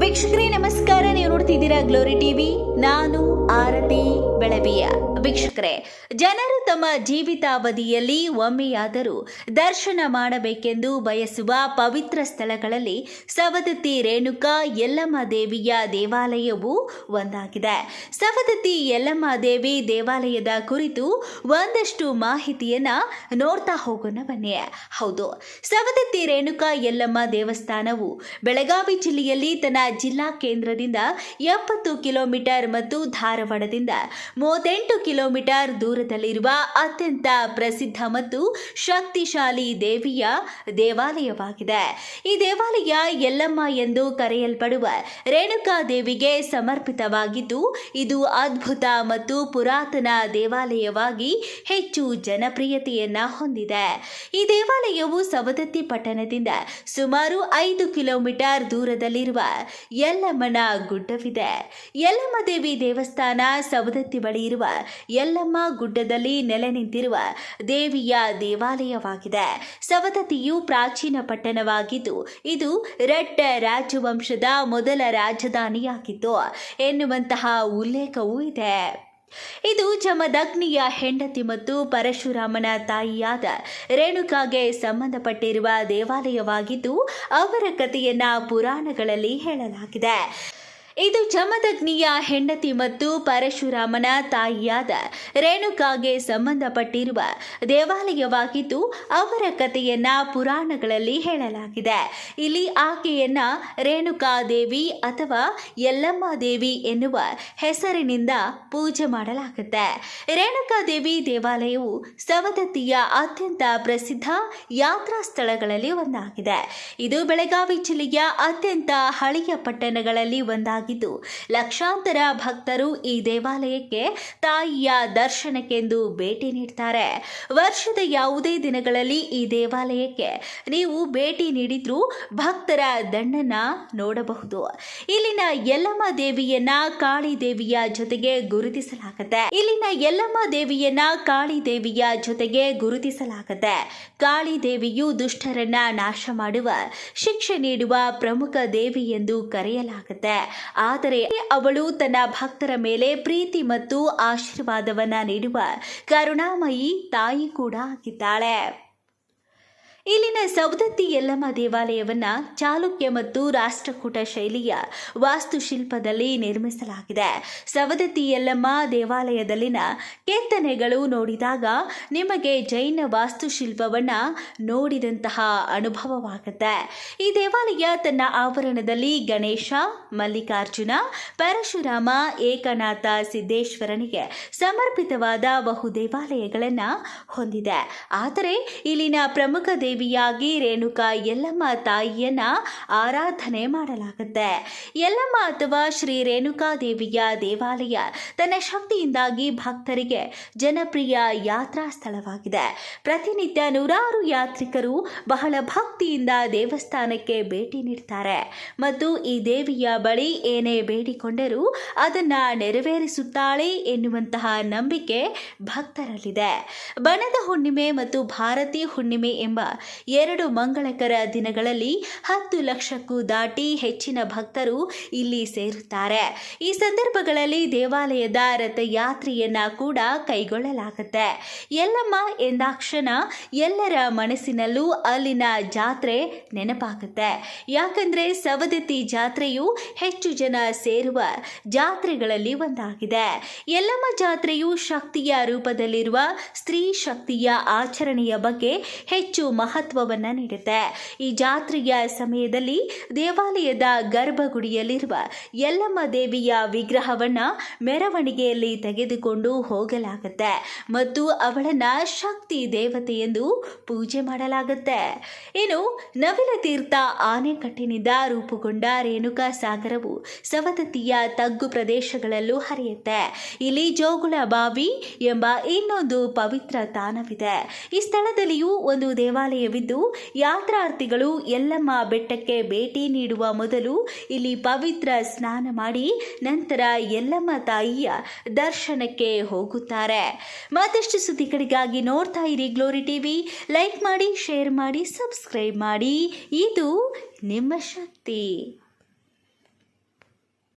ವೀಕ್ಷಕರೇ ನಮಸ್ಕಾರ. ನೀವು ನೋಡ್ತಿದ್ದೀರಾ ಗ್ಲೋರಿ ಟಿವಿ. ನಾನು ಆರತಿ ಬೆಳವಿಯ. ವೀಕ್ಷಕರೇ, ಜನರು ತಮ್ಮ ಜೀವಿತಾವಧಿಯಲ್ಲಿ ಒಮ್ಮೆಯಾದರೂ ದರ್ಶನ ಮಾಡಬೇಕೆಂದು ಬಯಸುವ ಪವಿತ್ರ ಸ್ಥಳಗಳಲ್ಲಿ ಸವದತ್ತಿ ರೇಣುಕಾ ಯಲ್ಲಮ್ಮ ದೇವಿಯ ದೇವಾಲಯವು ಒಂದಾಗಿದೆ. ಸವದತ್ತಿ ಯಲ್ಲಮ್ಮ ದೇವಿ ದೇವಾಲಯದ ಕುರಿತು ಒಂದಷ್ಟು ಮಾಹಿತಿಯನ್ನ ನೋಡ್ತಾ ಹೋಗೋಣ ಬನ್ನಿ. ಹೌದು, ಸವದತ್ತಿ ರೇಣುಕಾ ಯಲ್ಲಮ್ಮ ದೇವಸ್ಥಾನವು ಬೆಳಗಾವಿ ಜಿಲ್ಲೆಯಲ್ಲಿ ತನ್ನ ಜಿಲ್ಲಾ ಕೇಂದ್ರದಿಂದ 70 ಕಿಲೋಮೀಟರ್ ಮತ್ತು ಧಾರವಾಡದಿಂದ 38 ಕಿಲೋಮೀಟರ್ ದೂರದಲ್ಲಿರುವ ಅತ್ಯಂತ ಪ್ರಸಿದ್ಧ ಮತ್ತು ಶಕ್ತಿಶಾಲಿ ದೇವಿಯ ದೇವಾಲಯವಾಗಿದೆ. ಈ ದೇವಾಲಯ ಯಲ್ಲಮ್ಮ ಎಂದು ಕರೆಯಲ್ಪಡುವ ರೇಣುಕಾ ದೇವಿಗೆ ಸಮರ್ಪಿತವಾಗಿದ್ದು, ಇದು ಅದ್ಭುತ ಮತ್ತು ಪುರಾತನ ದೇವಾಲಯವಾಗಿ ಹೆಚ್ಚು ಜನಪ್ರಿಯತೆಯನ್ನ ಹೊಂದಿದೆ. ಈ ದೇವಾಲಯವು ಸವದತ್ತಿ ಪಟ್ಟಣದಿಂದ ಸುಮಾರು 5 ಕಿಲೋಮೀಟರ್ ದೂರದಲ್ಲಿರುವ ಯಲ್ಲಮ್ಮನ ಗುಡ್ಡವಿದೆ. ಯಲ್ಲಮ್ಮ ದೇವಿ ದೇವಸ್ಥಾನ ಸವದತ್ತಿ ಬಳಿ ಇರುವ ಯಲ್ಲಮ್ಮ ಗುಡ್ಡದಲ್ಲಿ ನೆಲೆ ನಿಂತಿರುವ ದೇವಿಯ ದೇವಾಲಯವಾಗಿದೆ. ಸವದತ್ತಿಯು ಪ್ರಾಚೀನ ಪಟ್ಟಣವಾಗಿದ್ದು, ಇದು ರೆಡ್ಡ ರಾಜವಂಶದ ಮೊದಲ ರಾಜಧಾನಿಯಾಗಿತ್ತು ಎನ್ನುವಂತಹ ಉಲ್ಲೇಖವೂ ಇದೆ. ಇದು ಜಮದಗ್ನಿಯ ಹೆಂಡತಿ ಮತ್ತು ಪರಶುರಾಮನ ತಾಯಿಯಾದ ರೇಣುಕಾಗೆ ಸಂಬಂಧಪಟ್ಟಿರುವ ದೇವಾಲಯವಾಗಿದ್ದು, ಅವರ ಕಥೆಯನ್ನ ಪುರಾಣಗಳಲ್ಲಿ ಹೇಳಲಾಗಿದೆ. ಇದು ಜಮದಗ್ನಿಯ ಹೆಂಡತಿ ಮತ್ತು ಪರಶುರಾಮನ ತಾಯಿಯಾದ ರೇಣುಕಾಗೆ ಸಂಬಂಧಪಟ್ಟಿರುವ ದೇವಾಲಯವಾಗಿದ್ದು, ಅವರ ಕಥೆಯನ್ನ ಪುರಾಣಗಳಲ್ಲಿ ಹೇಳಲಾಗಿದೆ. ಇಲ್ಲಿ ಆಕೆಯನ್ನ ರೇಣುಕಾದೇವಿ ಅಥವಾ ಯಲ್ಲಮ್ಮ ದೇವಿ ಎನ್ನುವ ಹೆಸರಿನಿಂದ ಪೂಜೆ ಮಾಡಲಾಗುತ್ತೆ. ರೇಣುಕಾದೇವಿ ದೇವಾಲಯವು ಸವದತ್ತಿಯ ಅತ್ಯಂತ ಪ್ರಸಿದ್ಧ ಯಾತ್ರಾ ಸ್ಥಳಗಳಲ್ಲಿ ಒಂದಾಗಿದೆ. ಇದು ಬೆಳಗಾವಿ ಜಿಲ್ಲೆಯ ಅತ್ಯಂತ ಹಳೆಯ ಪಟ್ಟಣಗಳಲ್ಲಿ ಒಂದಾಗಿದೆ. ಲಕ್ಷಾಂತರ ಭಕ್ತರು ಈ ದೇವಾಲಯಕ್ಕೆ ತಾಯಿಯ ದರ್ಶನಕ್ಕೆಂದು ಭೇಟಿ ನೀಡ್ತಾರೆ. ವರ್ಷದ ಯಾವುದೇ ದಿನಗಳಲ್ಲಿ ಈ ದೇವಾಲಯಕ್ಕೆ ನೀವು ಭೇಟಿ ನೀಡಿದ್ರೂ ಭಕ್ತರ ದಂಡನ್ನ ನೋಡಬಹುದು. ಇಲ್ಲಿನ ಯಲ್ಲಮ್ಮ ದೇವಿಯನ್ನ ಕಾಳಿ ದೇವಿಯ ಜೊತೆಗೆ ಗುರುತಿಸಲಾಗುತ್ತೆ. ಕಾಳಿ ದೇವಿಯು ದುಷ್ಟರನ್ನ ನಾಶ ಮಾಡುವ, ಶಿಕ್ಷೆ ನೀಡುವ ಪ್ರಮುಖ ದೇವಿ ಎಂದು ಕರೆಯಲಾಗುತ್ತೆ. ಆದರೆ ಅವಳು ತನ್ನ ಭಕ್ತರ ಮೇಲೆ ಪ್ರೀತಿ ಮತ್ತು ಆಶೀರ್ವಾದವನ್ನ ನೀಡುವ ಕರುಣಾಮಯಿ ತಾಯಿ ಕೂಡ ಆಗಿದ್ದಾಳೆ. ಇಲ್ಲಿನ ಸವದತ್ತಿ ಯಲ್ಲಮ್ಮ ದೇವಾಲಯವನ್ನ ಚಾಲುಕ್ಯ ಮತ್ತು ರಾಷ್ಟ್ರಕೂಟ ಶೈಲಿಯ ವಾಸ್ತುಶಿಲ್ಪದಲ್ಲಿ ನಿರ್ಮಿಸಲಾಗಿದೆ. ಸವದತ್ತಿ ಯಲ್ಲಮ್ಮ ದೇವಾಲಯದಲ್ಲಿನ ಕೆತ್ತನೆಗಳು ನೋಡಿದಾಗ ನಿಮಗೆ ಜೈನ ವಾಸ್ತುಶಿಲ್ಪವನ್ನ ನೋಡಿದಂತಹ ಅನುಭವವಾಗುತ್ತೆ. ಈ ದೇವಾಲಯ ತನ್ನ ಆವರಣದಲ್ಲಿ ಗಣೇಶ, ಮಲ್ಲಿಕಾರ್ಜುನ, ಪರಶುರಾಮ, ಏಕನಾಥ ಸಿದ್ದೇಶ್ವರನಿಗೆ ಸಮರ್ಪಿತವಾದ ಬಹು ದೇವಾಲಯಗಳನ್ನು ಹೊಂದಿದೆ. ಆದರೆ ಇಲ್ಲಿನ ಪ್ರಮುಖ ದೇವಿಯಾಗಿ ರೇಣುಕಾ ಯಲ್ಲಮ್ಮ ತಾಯಿಯನ್ನ ಆರಾಧನೆ ಮಾಡಲಾಗುತ್ತೆ. ಯಲ್ಲಮ್ಮ ಅಥವಾ ಶ್ರೀ ರೇಣುಕಾ ದೇವಿಯ ದೇವಾಲಯ ತನ್ನ ಶಕ್ತಿಯಿಂದಾಗಿ ಭಕ್ತರಿಗೆ ಜನಪ್ರಿಯ ಯಾತ್ರಾ ಸ್ಥಳವಾಗಿದೆ. ಪ್ರತಿನಿತ್ಯ ನೂರಾರು ಯಾತ್ರಿಕರು ಬಹಳ ಭಕ್ತಿಯಿಂದ ದೇವಸ್ಥಾನಕ್ಕೆ ಭೇಟಿ ನೀಡ್ತಾರೆ ಮತ್ತು ಈ ದೇವಿಯ ಬಳಿ ಏನೇ ಬೇಡಿಕೊಂಡರೂ ಅದನ್ನ ನೆರವೇರಿಸುತ್ತಾಳೆ ಎನ್ನುವಂತಹ ನಂಬಿಕೆ ಭಕ್ತರಲ್ಲಿದೆ. ಬಣದ ಹುಣ್ಣಿಮೆ ಮತ್ತು ಭಾರತಿ ಹುಣ್ಣಿಮೆ ಎಂಬ 2 ಮಂಗಳಕರ ದಿನಗಳಲ್ಲಿ 10 ಲಕ್ಷಕ್ಕೂ ದಾಟಿ ಹೆಚ್ಚಿನ ಭಕ್ತರು ಇಲ್ಲಿ ಸೇರುತ್ತಾರೆ. ಈ ಸಂದರ್ಭಗಳಲ್ಲಿ ದೇವಾಲಯದ ರಥಯಾತ್ರೆಯನ್ನ ಕೂಡ ಕೈಗೊಳ್ಳಲಾಗುತ್ತೆ. ಯಲ್ಲಮ್ಮ ಎಂದಾಕ್ಷಣ ಎಲ್ಲರ ಮನಸ್ಸಿನಲ್ಲೂ ಅಲ್ಲಿನ ಜಾತ್ರೆ ನೆನಪಾಗುತ್ತೆ. ಯಾಕಂದ್ರೆ ಸವದತ್ತಿ ಜಾತ್ರೆಯು ಹೆಚ್ಚು ಜನ ಸೇರುವ ಜಾತ್ರೆಗಳಲ್ಲಿ ಒಂದಾಗಿದೆ. ಯಲ್ಲಮ್ಮ ಜಾತ್ರೆಯು ಶಕ್ತಿಯ ರೂಪದಲ್ಲಿರುವ ಸ್ತ್ರೀ ಶಕ್ತಿಯ ಆಚರಣೆಯ ಬಗ್ಗೆ ಹೆಚ್ಚು ಮಹತ್ವವನ್ನ ನೀಡುತ್ತೆ. ಈ ಜಾತ್ರೆಯ ಸಮಯದಲ್ಲಿ ದೇವಾಲಯದ ಗರ್ಭಗುಡಿಯಲ್ಲಿರುವ ಯಲ್ಲಮ್ಮ ದೇವಿಯ ವಿಗ್ರಹವನ್ನ ಮೆರವಣಿಗೆಯಲ್ಲಿ ತೆಗೆದುಕೊಂಡು ಹೋಗಲಾಗುತ್ತೆ ಮತ್ತು ಅವಳನ್ನ ಶಕ್ತಿ ದೇವತೆ ಎಂದು ಪೂಜೆ ಮಾಡಲಾಗುತ್ತೆ. ಇನ್ನು ನವಿಲ ತೀರ್ಥ ಆನೆಕಟ್ಟಿನಿಂದ ರೂಪುಗೊಂಡ ರೇಣುಕಾ ಸಾಗರವು ಸವದತ್ತಿಯ ತಗ್ಗು ಪ್ರದೇಶಗಳಲ್ಲೂ ಹರಿಯುತ್ತೆ. ಇಲ್ಲಿ ಜೋಗುಳ ಬಾವಿ ಎಂಬ ಇನ್ನೊಂದು ಪವಿತ್ರ ತಾಣವಿದೆ. ಈ ಸ್ಥಳದಲ್ಲಿಯೂ ಒಂದು ದೇವಾಲಯವಿದ್ದು, ಯಾತ್ರಾರ್ಥಿಗಳು ಯಲ್ಲಮ್ಮ ಬೆಟ್ಟಕ್ಕೆ ಭೇಟಿ ನೀಡುವ ಮೊದಲು ಇಲ್ಲಿ ಪವಿತ್ರ ಸ್ನಾನ ಮಾಡಿ ನಂತರ ಯಲ್ಲಮ್ಮ ತಾಯಿಯ ದರ್ಶನಕ್ಕೆ ಹೋಗುತ್ತಾರೆ. ಮತ್ತಷ್ಟು ಸುದ್ದಿಗಳಿಗಾಗಿ ನೋಡ್ತಾ ಇರಿ ಗ್ಲೋರಿ ಟಿವಿ. ಲೈಕ್ ಮಾಡಿ, ಶೇರ್ ಮಾಡಿ, ಸಬ್ಸ್ಕ್ರೈಬ್ ಮಾಡಿ. ಇದು ನಿಮ್ಮ ಶಕ್ತಿ.